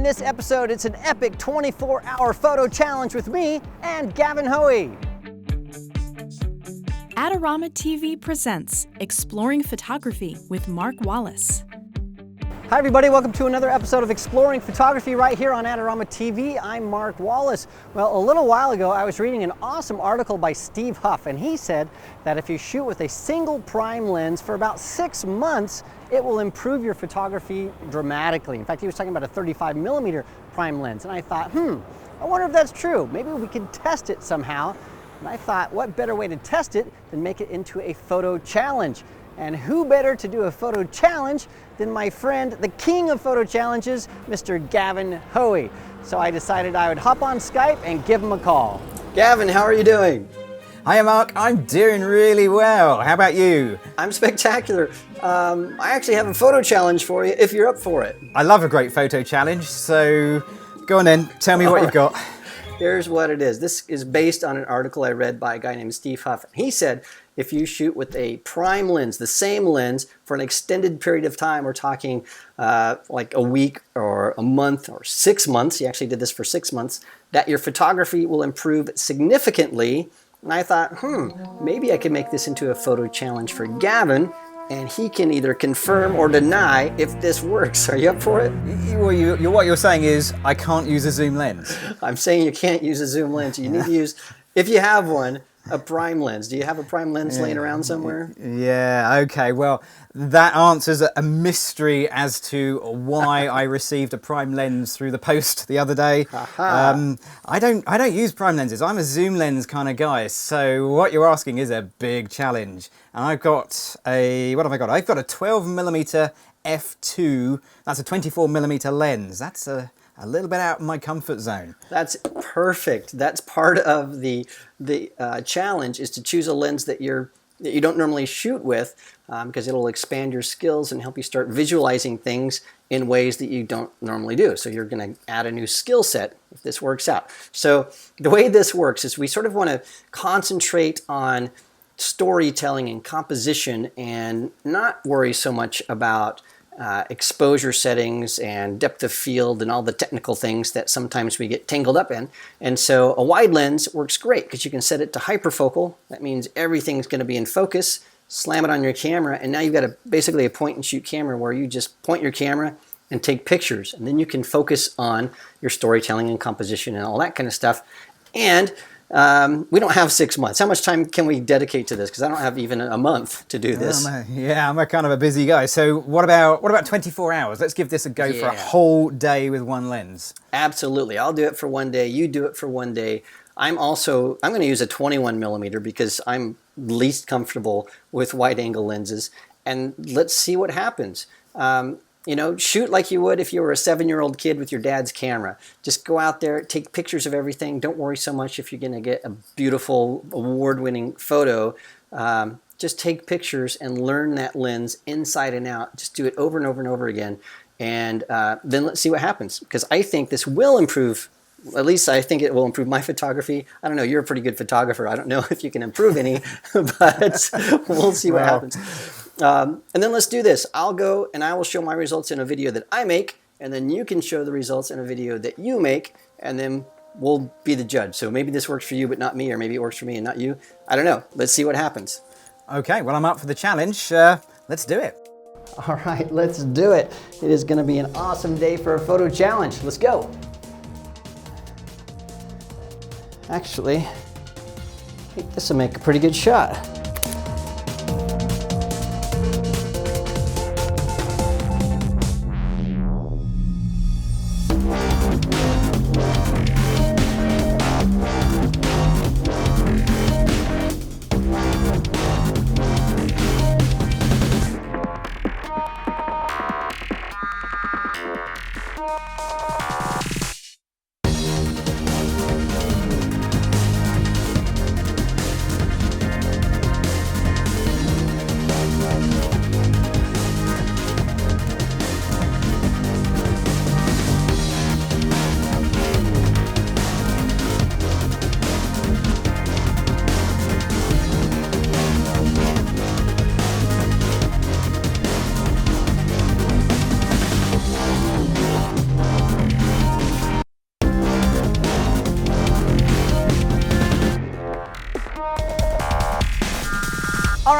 In this episode, it's an epic 24-hour photo challenge with me and Gavin Hoey. Adorama TV presents Exploring Photography with Mark Wallace. Hi everybody, welcome to another episode of Exploring Photography right here on Adorama TV. I'm Mark Wallace. Well, a little while ago I was reading an awesome article by Steve Huff, and he said that if you shoot with a single prime lens for about 6 months, it will improve your photography dramatically. In fact, he was talking about a 35mm prime lens, and I thought, I wonder if that's true. Maybe we can test it somehow. And I thought, what better way to test it than make it into a photo challenge? And who better to do a photo challenge than my friend, the king of photo challenges, Mr. Gavin Hoey. So I decided I would hop on Skype and give him a call. Gavin, how are you doing? Hi Mark, I'm doing really well. How about you? I'm spectacular. I actually have a photo challenge for you if you're up for it. I love a great photo challenge, so go on then, tell me what you've got. Here's what it is. This is based on an article I read by a guy named Steve Huff. He said if you shoot with a prime lens, the same lens, for an extended period of time, we're talking like a week or a month or 6 months, he actually did this for 6 months, that your photography will improve significantly. And I thought, maybe I could make this into a photo challenge for Gavin, and he can either confirm or deny if this works. Are you up for it? Well, what you're saying is I can't use a zoom lens. I'm saying you can't use a zoom lens. You need to use, if you have one, a prime lens. Do you have a prime lens laying around somewhere? Yeah, okay. Well, that answers a mystery as to why I received a prime lens through the post the other day. I don't use prime lenses. I'm a zoom lens kind of guy. So what you're asking is a big challenge. And I've got what have I got? I've got a 12mm f2. That's a 24mm lens. That's a little bit out of my comfort zone. That's perfect. That's part of the challenge, is to choose a lens that you don't normally shoot with, because it'll expand your skills and help you start visualizing things in ways that you don't normally do. So you're going to add a new skill set if this works out. So the way this works is we sort of want to concentrate on storytelling and composition and not worry so much about exposure settings and depth of field and all the technical things that sometimes we get tangled up in. And so a wide lens works great because you can set it to hyperfocal. That means everything's going to be in focus. Slam it on your camera, and now you've got basically a point and shoot camera where you just point your camera and take pictures, and then you can focus on your storytelling and composition and all that kind of stuff. And we don't have 6 months. How much time can we dedicate to this? Because I don't have even a month to do this. I'm a kind of a busy guy. So what about 24 hours? Let's give this a go for a whole day with one lens. Absolutely. I'll do it for one day. You do it for one day. I'm going to use a 21mm because I'm least comfortable with wide angle lenses. And let's see what happens. Shoot like you would if you were a 7-year-old kid with your dad's camera. Just go out there, take pictures of everything. Don't worry so much if you're going to get a beautiful, award-winning photo. Just take pictures and learn that lens inside and out. Just do it over and over and over again. And then let's see what happens. Because I think this will improve, at least I think it will improve my photography. I don't know, you're a pretty good photographer. I don't know if you can improve any, but we'll see what happens. And then let's do this. I'll go and I will show my results in a video that I make, and then you can show the results in a video that you make, and then we'll be the judge. So maybe this works for you but not me, or maybe it works for me and not you. I don't know. Let's see what happens. Okay, well, I'm up for the challenge. Let's do it. All right, let's do it. It is going to be an awesome day for a photo challenge. Let's go. Actually, I think this will make a pretty good shot.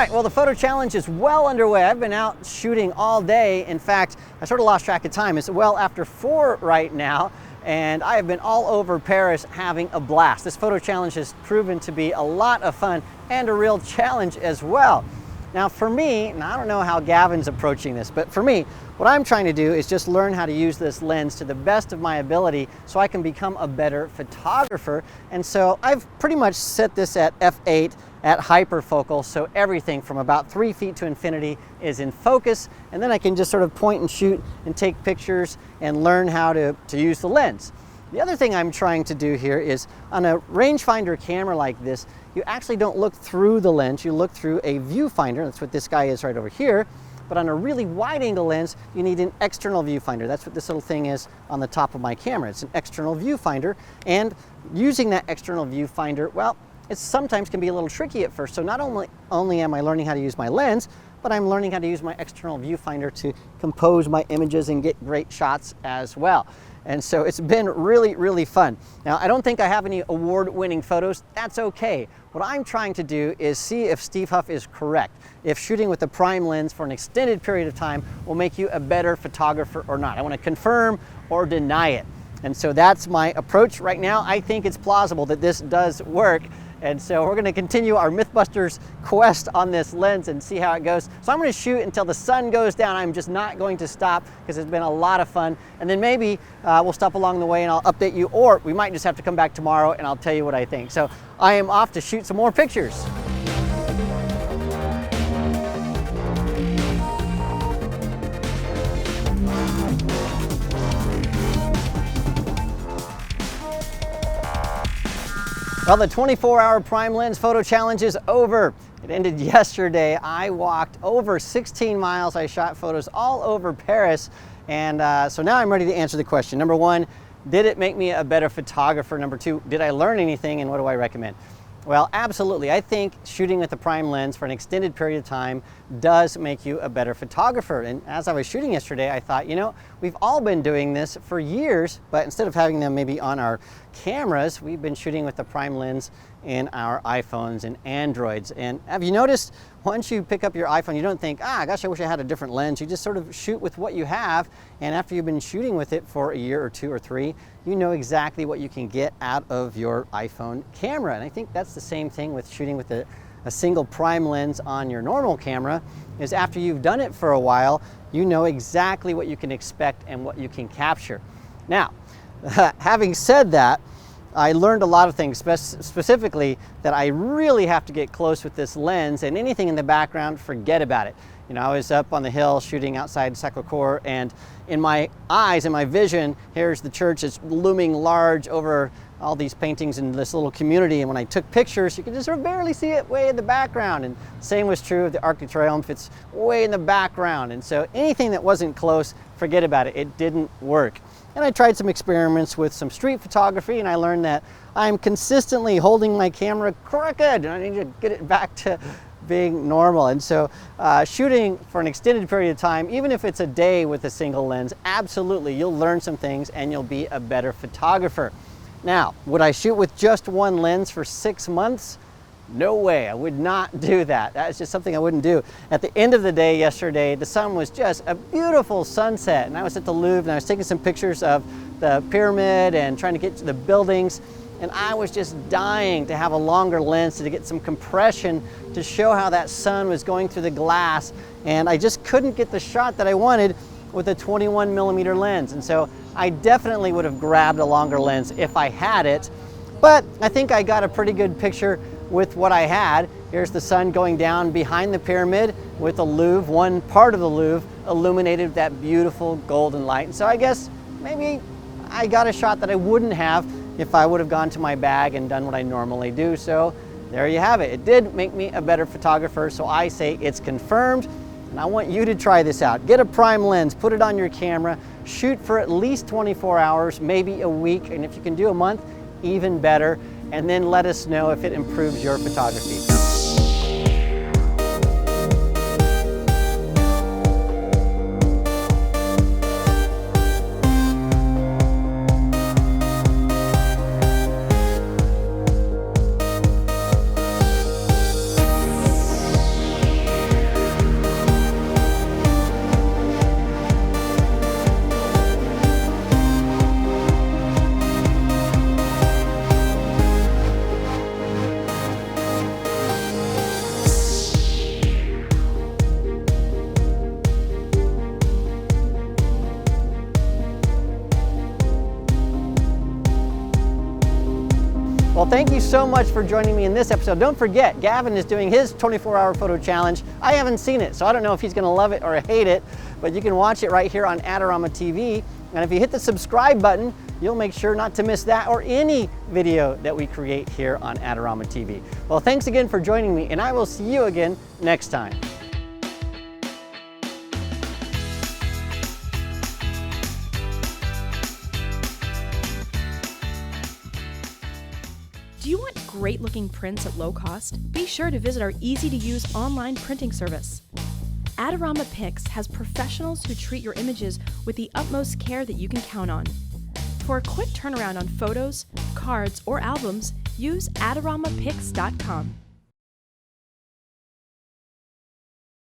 right, well, the photo challenge is well underway. I've been out shooting all day. In fact, I sort of lost track of time. It's well after 4 right now, and I have been all over Paris having a blast. This photo challenge has proven to be a lot of fun and a real challenge as well. Now for me, and I don't know how Gavin's approaching this, but for me, what I'm trying to do is just learn how to use this lens to the best of my ability so I can become a better photographer. And so I've pretty much set this at f8 at hyperfocal, so everything from about 3 feet to infinity is in focus, and then I can just sort of point and shoot and take pictures and learn how to use the lens. The other thing I'm trying to do here is on a rangefinder camera like this, you actually don't look through the lens, you look through a viewfinder. That's what this guy is right over here. But on a really wide angle lens, you need an external viewfinder. That's what this little thing is on the top of my camera. It's an external viewfinder, and using that external viewfinder, well, it sometimes can be a little tricky at first. So not only am I learning how to use my lens, but I'm learning how to use my external viewfinder to compose my images and get great shots as well. And so it's been really, really fun. Now, I don't think I have any award-winning photos. That's okay. What I'm trying to do is see if Steve Huff is correct, if shooting with a prime lens for an extended period of time will make you a better photographer or not. I want to confirm or deny it. And so that's my approach right now. I think it's plausible that this does work. And so we're going to continue our Mythbusters quest on this lens and see how it goes. So I'm going to shoot until the sun goes down. I'm just not going to stop because it's been a lot of fun. And then maybe we'll stop along the way and I'll update you, or we might just have to come back tomorrow and I'll tell you what I think. So I am off to shoot some more pictures. Well, the 24-hour prime lens photo challenge is over. It ended yesterday. I walked over 16 miles. I shot photos all over Paris. And so now I'm ready to answer the question. Number one, did it make me a better photographer? Number two, did I learn anything, and what do I recommend? Well, absolutely. I think shooting with a prime lens for an extended period of time does make you a better photographer. And as I was shooting yesterday, I thought, you know, we've all been doing this for years, but instead of having them maybe on our cameras, we've been shooting with the prime lens in our iPhones and Androids. And have you noticed, once you pick up your iPhone, you don't think, gosh, I wish I had a different lens. You just sort of shoot with what you have, and after you've been shooting with it for a year or 2 or 3, you know exactly what you can get out of your iPhone camera. And I think that's the same thing with shooting with a single prime lens on your normal camera, is after you've done it for a while, you know exactly what you can expect and what you can capture. Now, having said that, I learned a lot of things, specifically that I really have to get close with this lens, and anything in the background, forget about it. You know, I was up on the hill shooting outside Sacré-Cœur, and in my eyes, in my vision, here's the church. It's looming large over all these paintings in this little community, and when I took pictures, you could just sort of barely see it way in the background. And same was true of the Arc de Triomphe. It's way in the background, and so anything that wasn't close, forget about it. It didn't work. And I tried some experiments with some street photography, and I learned that I'm consistently holding my camera crooked, and I need to get it back to being normal. And so shooting for an extended period of time, even if it's a day with a single lens, absolutely, you'll learn some things and you'll be a better photographer. Now, would I shoot with just one lens for 6 months? No way, I would not do that. That's just something I wouldn't do. At the end of the day yesterday, the sun was just a beautiful sunset, and I was at the Louvre and I was taking some pictures of the pyramid and trying to get to the buildings, and I was just dying to have a longer lens to get some compression to show how that sun was going through the glass, and I just couldn't get the shot that I wanted with a 21mm lens. And so I definitely would have grabbed a longer lens if I had it, but I think I got a pretty good picture with what I had. Here's the sun going down behind the pyramid with the Louvre, one part of the Louvre illuminated with that beautiful golden light. And so I guess maybe I got a shot that I wouldn't have if I would have gone to my bag and done what I normally do. So there you have it. It did make me a better photographer, so I say it's confirmed. And I want you to try this out. Get a prime lens, put it on your camera, shoot for at least 24 hours, maybe a week, and if you can do a month, even better. And then let us know if it improves your photography. Well, thank you so much for joining me in this episode. Don't forget, Gavin is doing his 24-hour photo challenge. I haven't seen it, so I don't know if he's going to love it or hate it, but you can watch it right here on Adorama TV. And if you hit the subscribe button, you'll make sure not to miss that or any video that we create here on Adorama TV. Well, thanks again for joining me, and I will see you again next time. Do you want great looking prints at low cost? Be sure to visit our easy to use online printing service. Adorama Pix has professionals who treat your images with the utmost care that you can count on. For a quick turnaround on photos, cards, or albums, use AdoramaPix.com.